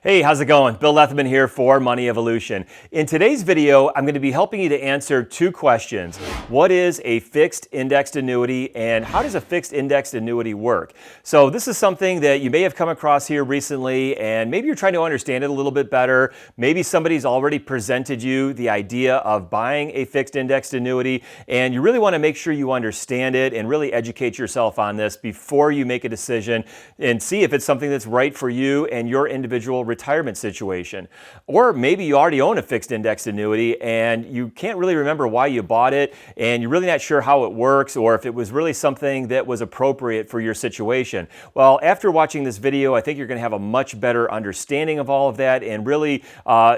Hey, how's it going? Bill Leatherman here for Money Evolution. In today's video, I'm going to be helping you to answer two questions. What is a fixed indexed annuity and how does a fixed indexed annuity work? So this is something that you may have come across here recently and maybe you're trying to understand it a little bit better. Maybe somebody's already presented you the idea of buying a fixed indexed annuity and you really want to make sure you understand it and really educate yourself on this before you make a decision and see if it's something that's right for you and your individual retirement situation. Or maybe you already own a fixed indexed annuity and you can't really remember why you bought it and you're really not sure how it works or if it was really something that was appropriate for your situation. Well, after watching this video, I think you're going to have a much better understanding of all of that and really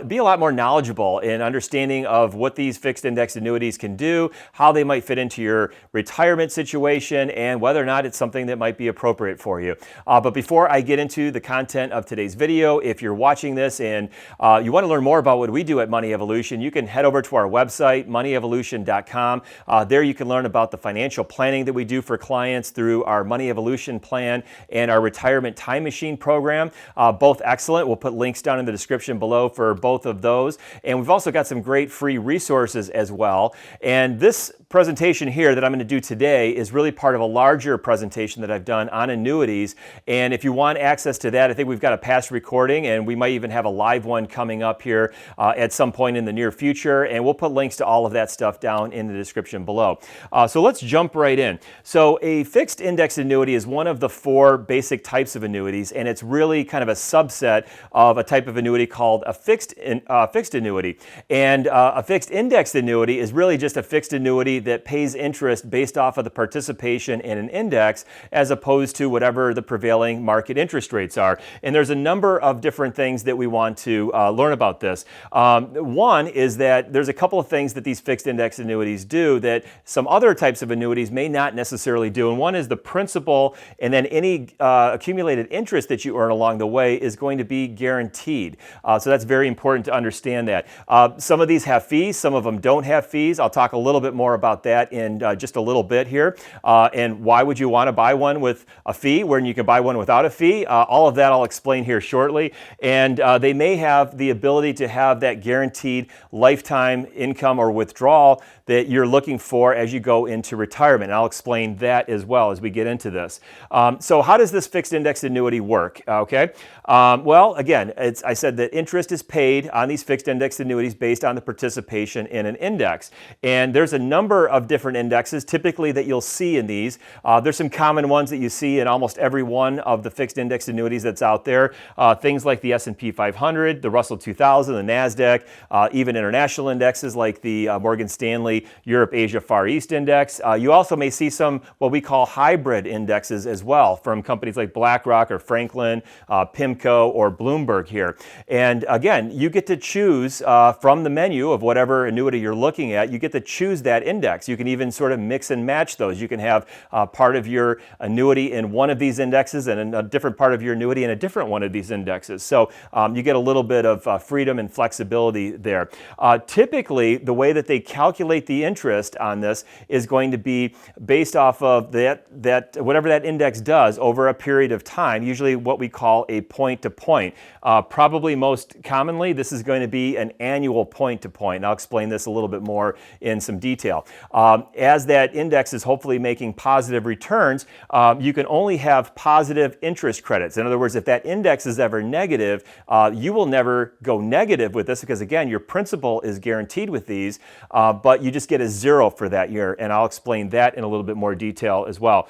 be a lot more knowledgeable in understanding of what these fixed indexed annuities can do, how they might fit into your retirement situation, and whether or not it's something that might be appropriate for you. But before I get into the content of today's video, if you're watching this and you want to learn more about what we do at Money Evolution, you can head over to our website, moneyevolution.com. There you can learn about the financial planning that we do for clients through our Money Evolution plan and our Retirement Time Machine program. Both excellent. We'll put links down in the description below for both of those. And we've also got some great free resources as well. And this presentation here that I'm going to do today is really part of a larger presentation that I've done on annuities. And if you want access to that, I think we've got a past recording and we might even have a live one coming up here at some point in the near future. And we'll put links to all of that stuff down in the description below. So let's jump right in. So a fixed index annuity is one of the four basic types of annuities, and it's really kind of a subset of a type of annuity called a fixed annuity. And a fixed indexed annuity is really just a fixed annuity that pays interest based off of the participation in an index as opposed to whatever the prevailing market interest rates are. And there's a number of different things that we want to learn about this. One is that there's a couple of things that these fixed index annuities do that some other types of annuities may not necessarily do. And one is the principal and then any accumulated interest that you earn along the way is going to be guaranteed. So that's very important to understand that. Some of these have fees, some of them don't have fees. I'll talk a little bit more about that in just a little bit here. And why would you want to buy one with a fee when you can buy one without a fee? All of that I'll explain here shortly. And they may have the ability to have that guaranteed lifetime income or withdrawal that you're looking for as you go into retirement. And I'll explain that as well as we get into this. So how does this fixed index annuity work? Okay. Well, again, I said that interest is paid on these fixed index annuities based on the participation in an index. And there's a number of different indexes typically that you'll see in these. There's some common ones that you see in almost every one of the fixed index annuities that's out there. Things like the S&P 500, the Russell 2000, the NASDAQ, even international indexes like the Morgan Stanley Europe, Asia, Far East Index. You also may see some what we call hybrid indexes as well from companies like BlackRock or Franklin, PIMCO or Bloomberg here. And again, you get to choose from the menu of whatever annuity you're looking at, you get to choose that index. You can even sort of mix and match those. You can have part of your annuity in one of these indexes and a different part of your annuity in a different one of these indexes. So you get a little bit of freedom and flexibility there. Typically, the way that they calculate the interest on this is going to be based off of that whatever that index does over a period of time, usually what we call a point to point. Probably most commonly, this is going to be an annual point to point. And I'll explain this a little bit more in some detail. As that index is hopefully making positive returns, you can only have positive interest credits. In other words, if that index is ever negative, you will never go negative with this because, again, your principal is guaranteed with these, but you just get a zero for that year. And I'll explain that in a little bit more detail as well.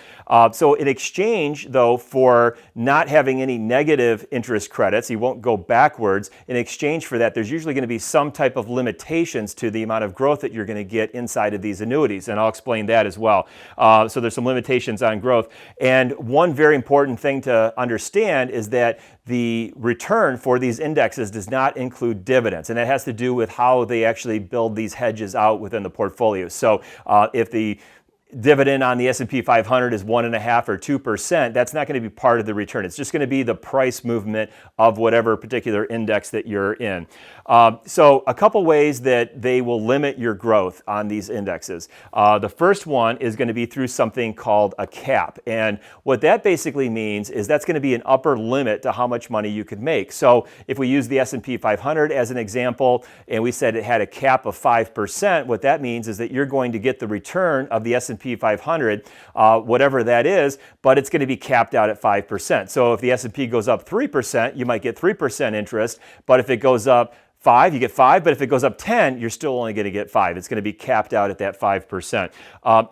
So in exchange, though, for not having any negative interest credits, you won't go backwards. In exchange for that, there's usually going to be some type of limitations to the amount of growth that you're going to get inside of these annuities. And I'll explain that as well. So there's some limitations on growth. And one very important thing to understand is that the return for these indexes does not include dividends, and that has to do with how they actually build these hedges out within the portfolio. So if the dividend on the S&P 500 is 1.5 or 2%, that's not going to be part of the return. It's just going to be the price movement of whatever particular index that you're in. So a couple ways that they will limit your growth on these indexes. The first one is going to be through something called a cap. And what that basically means is that's going to be an upper limit to how much money you could make. So if we use the S&P 500 as an example, and we said it had a cap of 5%, what that means is that you're going to get the return of the S&P 500, whatever that is, but it's going to be capped out at 5%. So if the S&P goes up 3%, you might get 3% interest, but if it goes up 5, you get 5, but if it goes up 10, you're still only going to get 5. It's going to be capped out at that 5%.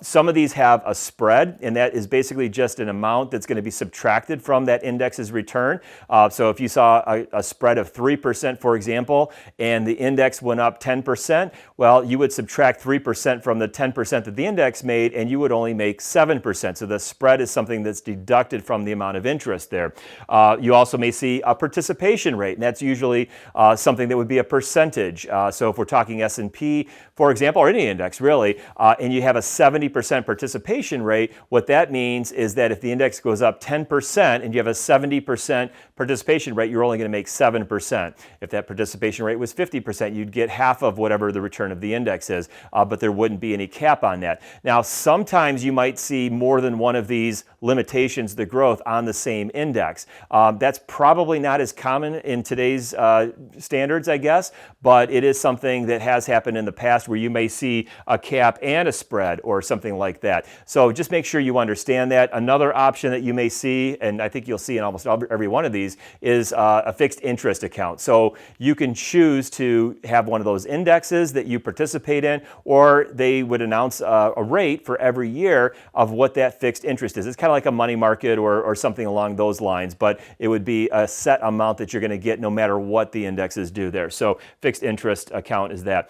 Some of these have a spread, and that is basically just an amount that's going to be subtracted from that index's return. So if you saw a spread of 3%, for example, and the index went up 10%, well, you would subtract 3% from the 10% that the index made, and you would only make 7%. So the spread is something that's deducted from the amount of interest there. You also may see a participation rate, and that's usually something that would be a percentage. So if we're talking S&P, for example, or any index really, and you have a 70% participation rate, what that means is that if the index goes up 10% and you have a 70% participation rate, you're only going to make 7%. If that participation rate was 50%, you'd get half of whatever the return of the index is, but there wouldn't be any cap on that. Now, sometimes you might see more than one of these limitations to growth on the same index. That's probably not as common in today's standards, I guess, but it is something that has happened in the past where you may see a cap and a spread or something like that. So just make sure you understand that. Another option that you may see, and I think you'll see in almost every one of these, is a fixed interest account. So you can choose to have one of those indexes that you participate in, or they would announce a rate for every year of what that fixed interest is. It's kind of like a money market or something along those lines, but it would be a set amount that you're going to get no matter what the indexes do there. So fixed interest account is that.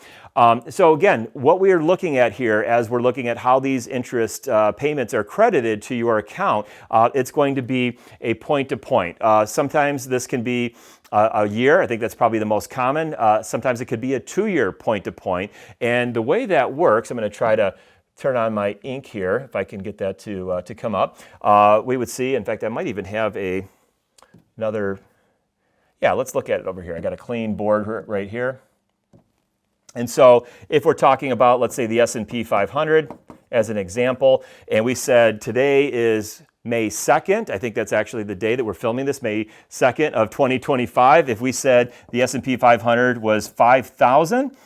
So again, what we are looking at here as we're looking at how these interest payments are credited to your account, it's going to be a point-to-point. Sometimes this can be a year. I think that's probably the most common. Sometimes it could be a 2-year point-to-point. And the way that works, I'm going to try to turn on my ink here, if I can get that to come up. We would see, in fact, I might even have another. Yeah, let's look at it over here. I got a clean board right here. And so if we're talking about, let's say, the S&P 500 as an example, and we said today is May 2nd, I think that's actually the day that we're filming this, May 2nd of 2025. If we said the S&P 500 was 5,000,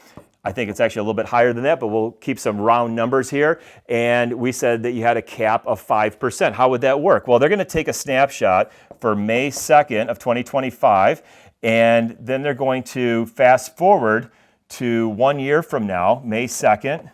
I think it's actually a little bit higher than that, but we'll keep some round numbers here. And we said that you had a cap of 5%. How would that work? Well, they're going to take a snapshot for May 2nd of 2025, and then they're going to fast forward to 1 year from now, May 2nd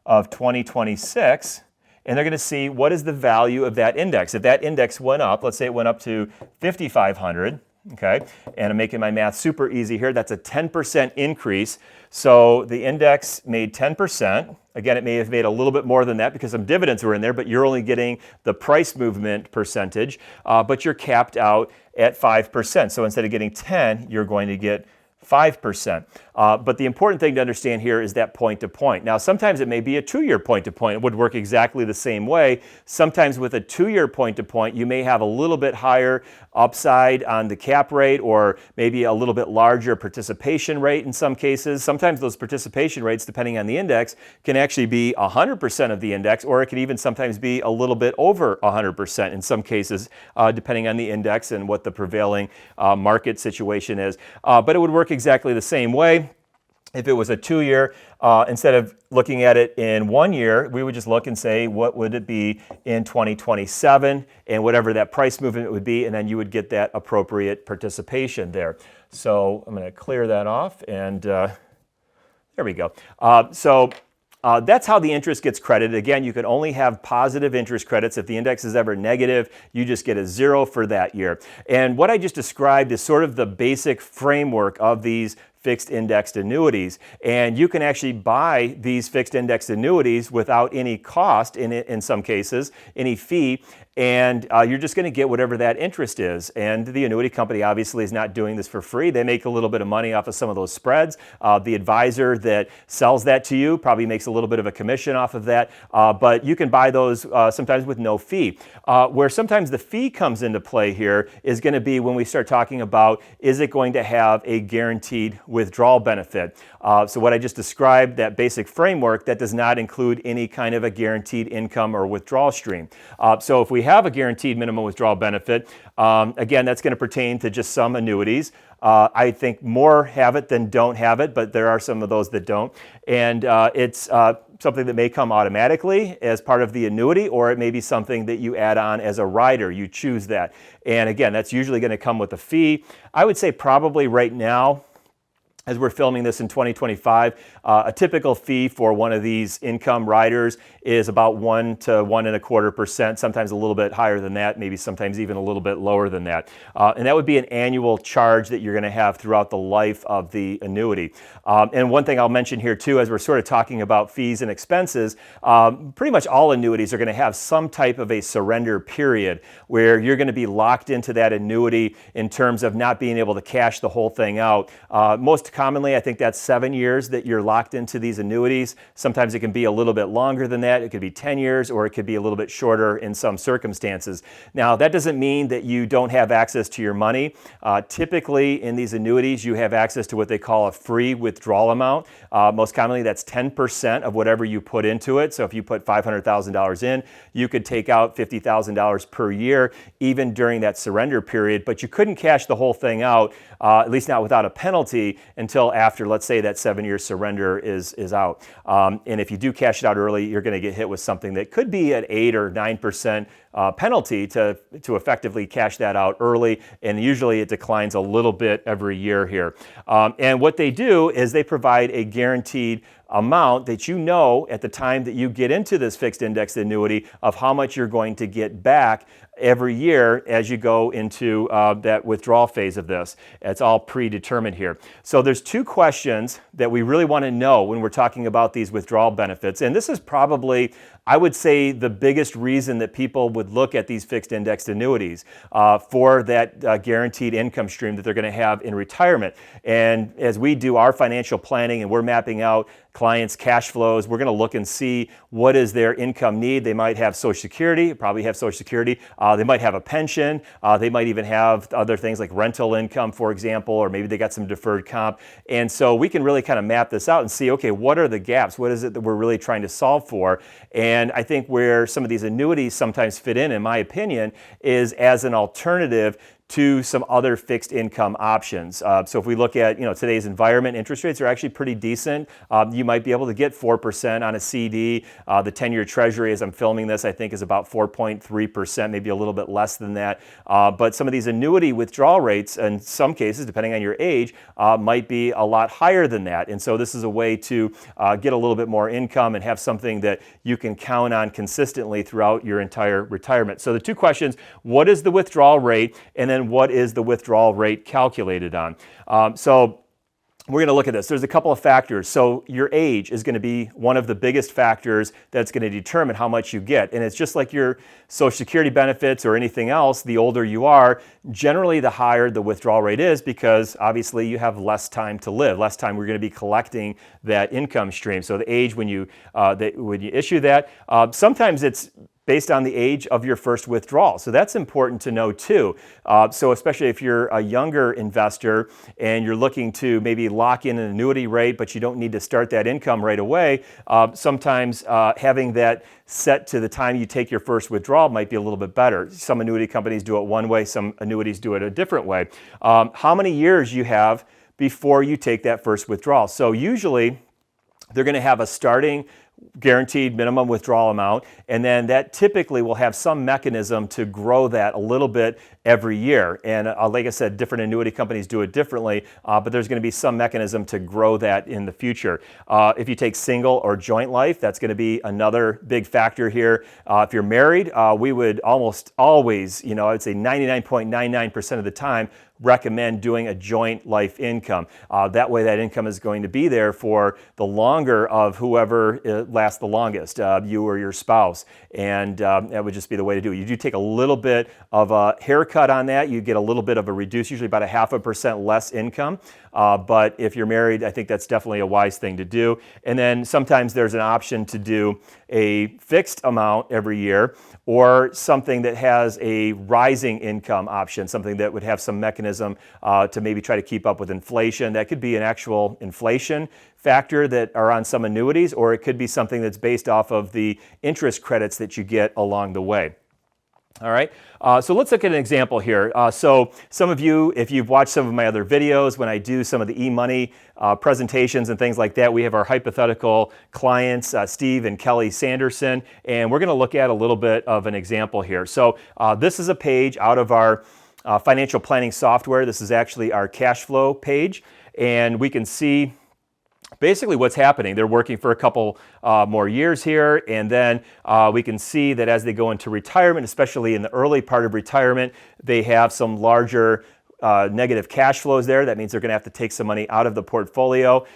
of 2026, and they're going to see what is the value of that index. If that index went up, let's say it went up to 5,500, okay, and I'm making my math super easy here, that's a 10% increase. So the index made 10%. Again, it may have made a little bit more than that because some dividends were in there, but you're only getting the price movement percentage, but you're capped out at 5%. So instead of getting 10, you're going to get 5%. But the important thing to understand here is that point-to-point. Now, sometimes it may be a 2-year point-to-point. It would work exactly the same way. Sometimes with a 2-year point-to-point, you may have a little bit higher upside on the cap rate or maybe a little bit larger participation rate in some cases. Sometimes those participation rates, depending on the index, can actually be 100% of the index, or it can even sometimes be a little bit over 100% in some cases, depending on the index and what the prevailing market situation is. But it would work exactly the same way. If it was a 2-year, instead of looking at it in 1 year, we would just look and say, what would it be in 2027, and whatever that price movement would be, and then you would get that appropriate participation there. So I'm going to clear that off, and there we go. That's how the interest gets credited. Again, you can only have positive interest credits. If the index is ever negative, you just get a 0 for that year. And what I just described is sort of the basic framework of these fixed indexed annuities. And you can actually buy these fixed indexed annuities without any cost, in some cases, any fee, and you're just going to get whatever that interest is. And the annuity company obviously is not doing this for free. They make a little bit of money off of some of those spreads. The advisor that sells that to you probably makes a little bit of a commission off of that, but you can buy those sometimes with no fee. Where sometimes the fee comes into play here is going to be when we start talking about, is it going to have a guaranteed withdrawal benefit? So what I just described, that basic framework, that does not include any kind of a guaranteed income or withdrawal stream. So if we have a guaranteed minimum withdrawal benefit, again, that's going to pertain to just some annuities. I think more have it than don't have it, but there are some of those that don't. And it's something that may come automatically as part of the annuity, or it may be something that you add on as a rider. You choose that. And again, that's usually going to come with a fee. I would say probably right now, as we're filming this in 2025, a typical fee for one of these income riders is about 1 to 1.25%, sometimes a little bit higher than that, maybe sometimes even a little bit lower than that. And that would be an annual charge that you're going to have throughout the life of the annuity. And one thing I'll mention here too, as we're sort of talking about fees and expenses, pretty much all annuities are going to have some type of a surrender period where you're going to be locked into that annuity in terms of not being able to cash the whole thing out. Most commonly, I think that's 7 years that you're locked into these annuities. Sometimes it can be a little bit longer than that. It could be 10 years, or it could be a little bit shorter in some circumstances. Now, that doesn't mean that you don't have access to your money. Typically, in these annuities, you have access to what they call a free withdrawal amount. Most commonly, that's 10% of whatever you put into it. So if you put $500,000 in, you could take out $50,000 per year, even during that surrender period, but you couldn't cash the whole thing out, at least not without a penalty, until after, let's say, that 7-year surrender is out. And if you do cash it out early, you're going to get hit with something that could be an 8 or 9% penalty to effectively cash that out early, and usually it declines a little bit every year here. And what they do is they provide a guaranteed amount that you know at the time that you get into this fixed index annuity of how much you're going to get back every year as you go into that withdrawal phase of this. It's all predetermined here. So there's two questions that we really want to know when we're talking about these withdrawal benefits. And this is probably, I would say, the biggest reason that people would look at these fixed indexed annuities for that guaranteed income stream that they're going to have in retirement. And as we do our financial planning and we're mapping out clients' cash flows, we're going to look and see what is their income need. They might have Social Security, probably have Social Security. They might have a pension. They might even have other things like rental income, for example, or maybe they got some deferred comp. And so we can really kind of map this out and see, okay, what are the gaps? What is it that we're really trying to solve for? And I think where some of these annuities sometimes fit in my opinion, is as an alternative to some other fixed income options. So if we look at today's environment, interest rates are actually pretty decent. You might be able to get 4% on a CD. The 10-year Treasury, as I'm filming this, I think is about 4.3%, maybe a little bit less than that. But some of these annuity withdrawal rates, in some cases, depending on your age, might be a lot higher than that. And so this is a way to get a little bit more income and have something that you can count on consistently throughout your entire retirement. So the two questions: what is the withdrawal rate? And then what is the withdrawal rate calculated on? So we're going to look at this. There's a couple of factors. So your age is going to be one of the biggest factors that's going to determine how much you get. And it's just like your Social Security benefits or anything else. The older you are, generally the higher the withdrawal rate is, because obviously you have less time to live, less time we're going to be collecting that income stream. So the age when you issue that, sometimes it's based on the age of your first withdrawal. So that's important to know too. So especially if you're a younger investor and you're looking to maybe lock in an annuity rate, but you don't need to start that income right away, sometimes having that set to the time you take your first withdrawal might be a little bit better. Some annuity companies do it one way, some annuities do it a different way. How many years you have before you take that first withdrawal? So usually they're going to have a starting guaranteed minimum withdrawal amount, and then that typically will have some mechanism to grow that a little bit every year. And like I said, different annuity companies do it differently, but there's going to be some mechanism to grow that in the future. If you take single or joint life, that's going to be another big factor here. If you're married, we would almost always, I would say 99.99% of the time, recommend doing a joint life income. That way that income is going to be there for the longer of whoever lasts the longest, you or your spouse. And that would just be the way to do it. You do take a little bit of a haircut on that. You get a little bit of a reduce, usually about 0.5% less income. But if you're married, I think that's definitely a wise thing to do. And then sometimes there's an option to do a fixed amount every year, or something that has a rising income option, something that would have some mechanism to maybe try to keep up with inflation. That could be an actual inflation factor that are on some annuities, or it could be something that's based off of the interest credits that you get along the way. All right, so let's look at an example here. So some of you, if you've watched some of my other videos, when I do some of the e-money presentations and things like that, we have our hypothetical clients, Steve and Kelly Sanderson, and we're going to look at a little bit of an example here. So this is a page out of our financial planning software. This is actually our cash flow page, and we can see basically what's happening. They're working for a couple more years here, and then we can see that as they go into retirement, especially in the early part of retirement, they have some larger negative cash flows there. That means they're going to have to take some money out of the portfolio.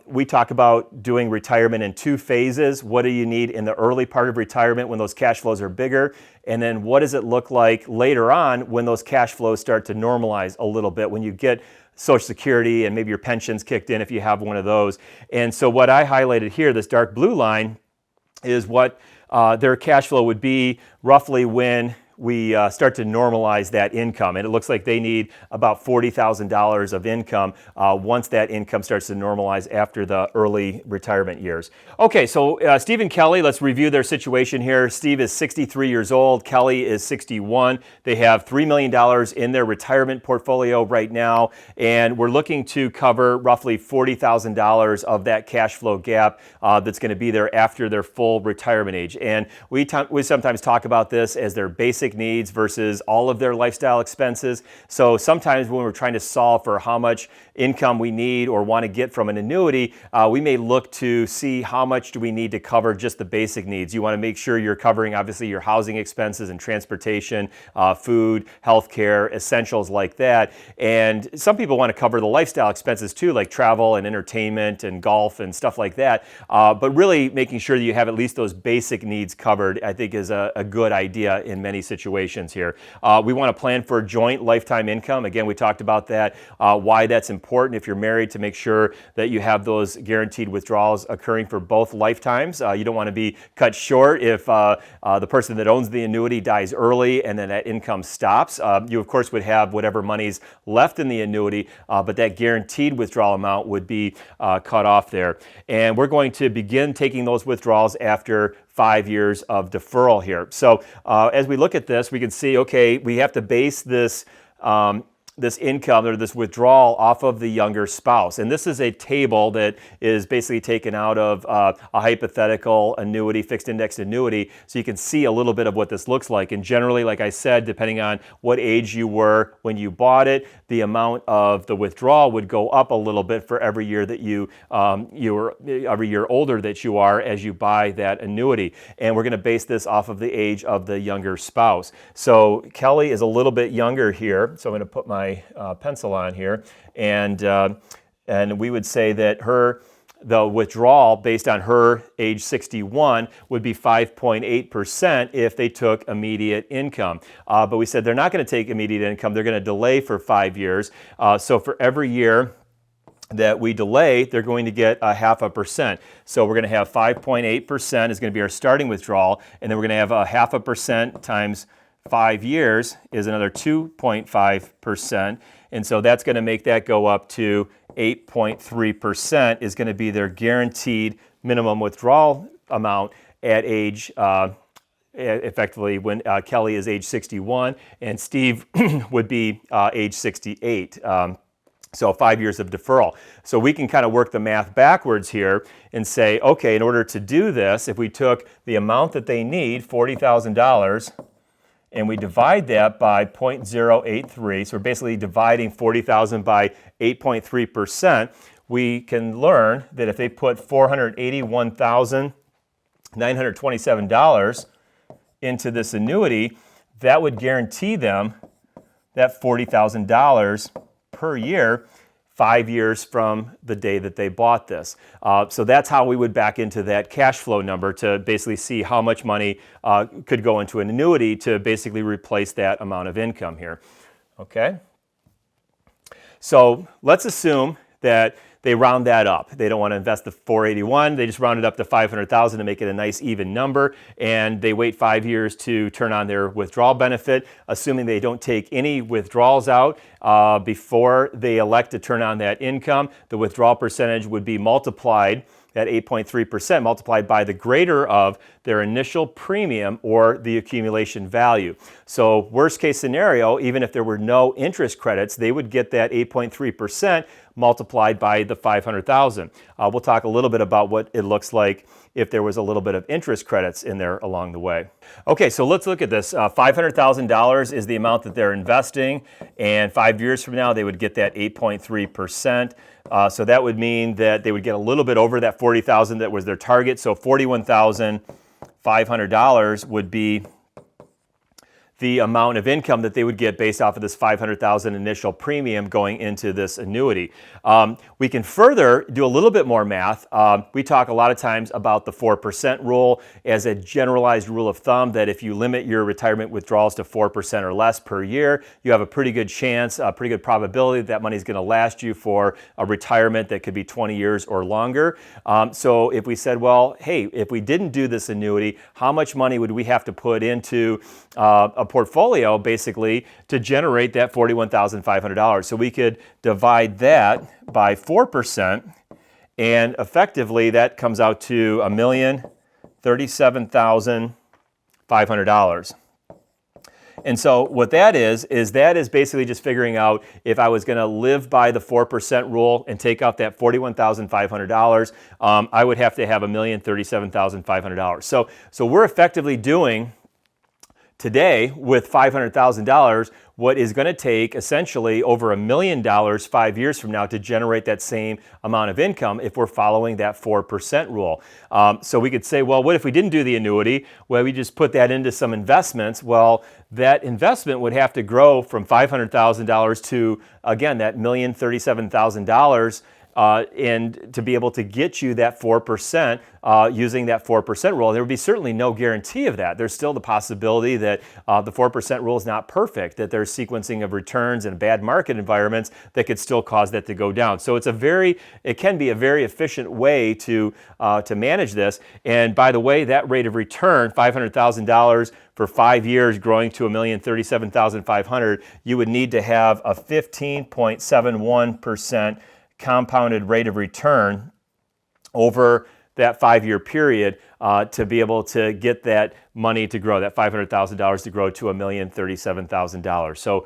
We talk about doing retirement in two phases. What do you need in the early part of retirement when those cash flows are bigger? And then what does it look like later on when those cash flows start to normalize a little bit, when you get Social Security and maybe your pension's kicked in if you have one of those. And so what I highlighted here, this dark blue line, is what their cash flow would be roughly when we start to normalize that income. And it looks like they need about $40,000 of income once that income starts to normalize after the early retirement years. Okay, so Steve and Kelly, let's review their situation here. Steve is 63 years old. Kelly is 61. They have $3 million in their retirement portfolio right now, and we're looking to cover roughly $40,000 of that cash flow gap that's going to be there after their full retirement age. And we sometimes talk about this as their basic needs versus all of their lifestyle expenses. So sometimes when we're trying to solve for how much income we need or want to get from an annuity, we may look to see how much do we need to cover just the basic needs. You want to make sure you're covering obviously your housing expenses and transportation, food, healthcare, essentials like that. And some people want to cover the lifestyle expenses too, like travel and entertainment and golf and stuff like that. But really making sure that you have at least those basic needs covered, I think, is a good idea in many situations here. We want to plan for joint lifetime income. Again, we talked about that, why that's important if you're married, to make sure that you have those guaranteed withdrawals occurring for both lifetimes. You don't want to be cut short if the person that owns the annuity dies early and then that income stops. You, of course, would have whatever money's left in the annuity, but that guaranteed withdrawal amount would be cut off there. And we're going to begin taking those withdrawals after 5 years of deferral here. So as we look at this, we can see, okay, we have to base this this income or this withdrawal off of the younger spouse. And this is a table that is basically taken out of a hypothetical annuity, fixed index annuity, so you can see a little bit of what this looks like. And generally, like I said, depending on what age you were when you bought it, the amount of the withdrawal would go up a little bit for every year that every year older that you are as you buy that annuity. And we're going to base this off of the age of the younger spouse. So Kelly is a little bit younger here, so I'm going to put my pencil on here, and we would say that the withdrawal based on her age 61 would be 5.8% if they took immediate income. But we said they're not going to take immediate income, they're going to delay for 5 years. So for every year that we delay, they're going to get 0.5%. So we're going to have 5.8% is going to be our starting withdrawal, and then we're going to have 0.5% times 5 years is another 2.5%. And so that's going to make that go up to 8.3% is going to be their guaranteed minimum withdrawal amount at age, effectively when Kelly is age 61 and Steve would be age 68. So 5 years of deferral. So we can kind of work the math backwards here and say, okay, in order to do this, if we took the amount that they need, $40,000, and we divide that by 0.083, so we're basically dividing 40,000 by 8.3%, we can learn that if they put $481,927 into this annuity, that would guarantee them that $40,000 per year 5 years from the day that they bought this. So that's how we would back into that cash flow number to basically see how much money could go into an annuity to basically replace that amount of income here. Okay? So let's assume that they round that up. They don't want to invest the 481. They just round it up to 500,000 to make it a nice even number, and they wait 5 years to turn on their withdrawal benefit, assuming they don't take any withdrawals out before they elect to turn on that income. The withdrawal percentage would be multiplied, that 8.3% multiplied by the greater of their initial premium or the accumulation value. So worst case scenario, even if there were no interest credits, they would get that 8.3% multiplied by the 500,000. We'll talk a little bit about what it looks like if there was a little bit of interest credits in there along the way. Okay, so let's look at this. $500,000 is the amount that they're investing, and 5 years from now they would get that 8.3%. So that would mean that they would get a little bit over that 40,000 that was their target. So $41,500 would be the amount of income that they would get based off of this $500,000 initial premium going into this annuity. We can further do a little bit more math. We talk a lot of times about the 4% rule as a generalized rule of thumb that if you limit your retirement withdrawals to 4% or less per year, you have a pretty good chance, a pretty good probability that money is going to last you for a retirement that could be 20 years or longer. So if we said, well, hey, if we didn't do this annuity, how much money would we have to put into a portfolio basically to generate that $41,500? So we could divide that by 4%, and effectively that comes out to $1,037,500. And so what that is basically just figuring out if I was going to live by the 4% rule and take out that $41,500, I would have to have $1,037,500. So we're effectively doing today with $500,000 what is going to take essentially over $1 million 5 years from now to generate that same amount of income if we're following that 4% rule. So we could say, well, what if we didn't do the annuity? Well, we just put that into some investments. Well, that investment would have to grow from $500,000 to, again, that $1,037,000. And to be able to get you that 4% using that 4% rule. There would be certainly no guarantee of that. There's still the possibility that the 4% rule is not perfect, that there's sequencing of returns and bad market environments that could still cause that to go down. So it can be a very efficient way to manage this. And by the way, that rate of return, $500,000 for 5 years growing to $1,037,500, you would need to have a 15.71% compounded rate of return over that 5-year period to be able to get that money to grow, that $500,000 to grow to $1,037,000. So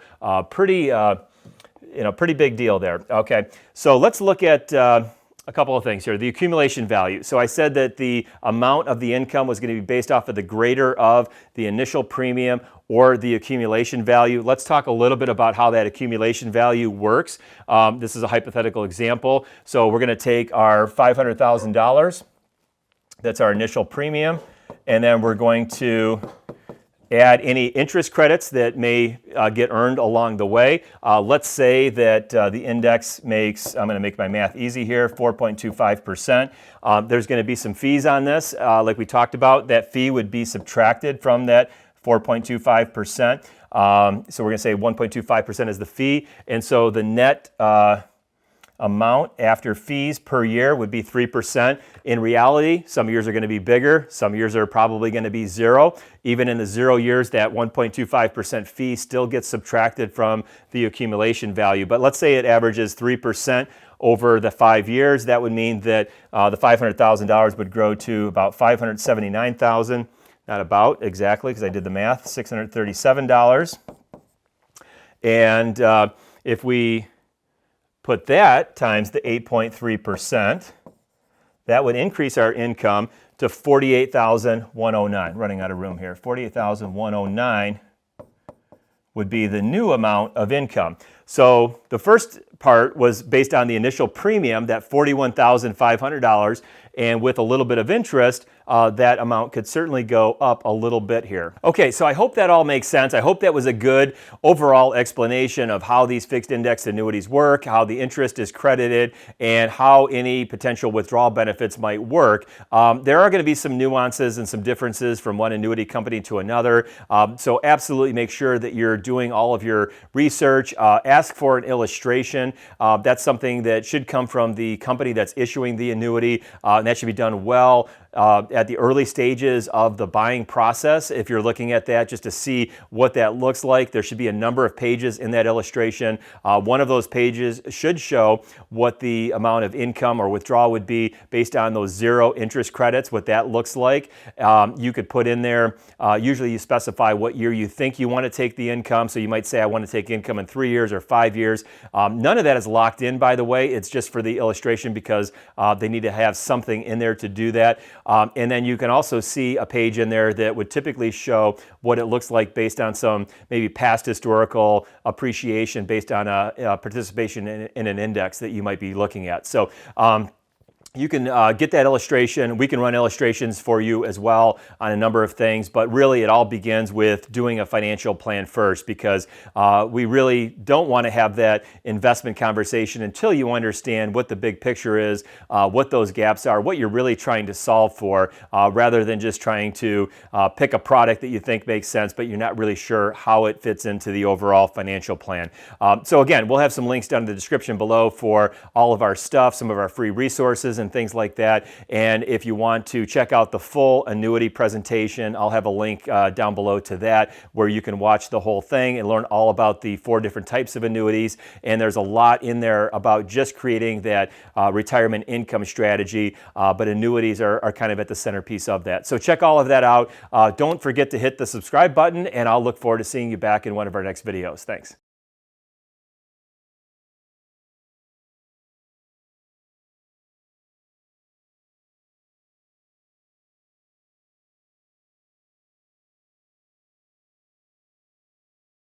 pretty big deal there. Okay, so let's look at a couple of things here. The accumulation value. So I said that the amount of the income was going to be based off of the greater of the initial premium or the accumulation value. Let's talk a little bit about how that accumulation value works. This is a hypothetical example. So we're going to take our $500,000. That's our initial premium. And then we're going to add any interest credits that may get earned along the way. Let's say that the index makes, I'm going to make my math easy here, 4.25%. There's going to be some fees on this. Like we talked about, that fee would be subtracted from that 4.25%. So we're going to say 1.25% is the fee. And so the net amount after fees per year would be 3%. In reality, some years are going to be bigger. Some years are probably going to be zero. Even in the 0 years, that 1.25% fee still gets subtracted from the accumulation value. But let's say it averages 3% over the 5 years. That would mean that the $500,000 would grow to about $579,000. Not about, exactly, because I did the math, $637. And if we put that times the 8.3%, that would increase our income to $48,109. Running out of room here. $48,109 would be the new amount of income. So the first part was based on the initial premium, that $41,500, and with a little bit of interest, that amount could certainly go up a little bit here. Okay, so I hope that all makes sense. I hope that was a good overall explanation of how these fixed index annuities work, how the interest is credited, and how any potential withdrawal benefits might work. There are going to be some nuances and some differences from one annuity company to another. So absolutely make sure that you're doing all of your research. Ask for an illustration. That's something that should come from the company that's issuing the annuity, and that should be done well at the early stages of the buying process. If you're looking at that just to see what that looks like, there should be a number of pages in that illustration. One of those pages should show what the amount of income or withdrawal would be based on those zero interest credits, what that looks like. You could put in there, usually you specify what year you think you want to take the income. So you might say, I want to take income in 3 years or 5 years. None of that is locked in, by the way. It's just for the illustration because they need to have something in there to do that. And then you can also see a page in there that would typically show what it looks like based on some maybe past historical appreciation based on a participation in an index that you might be looking at. So you can get that illustration. We can run illustrations for you as well on a number of things, but really it all begins with doing a financial plan first, because we really don't want to have that investment conversation until you understand what the big picture is, what those gaps are, what you're really trying to solve for, rather than just trying to pick a product that you think makes sense, but you're not really sure how it fits into the overall financial plan. So again, we'll have some links down in the description below for all of our stuff, some of our free resources and things like that. And if you want to check out the full annuity presentation, I'll have a link down below to that where you can watch the whole thing and learn all about the 4 different types of annuities. And there's a lot in there about just creating that retirement income strategy, but annuities are kind of at the centerpiece of that. So check all of that out. Don't forget to hit the subscribe button, and I'll look forward to seeing you back in one of our next videos. Thanks.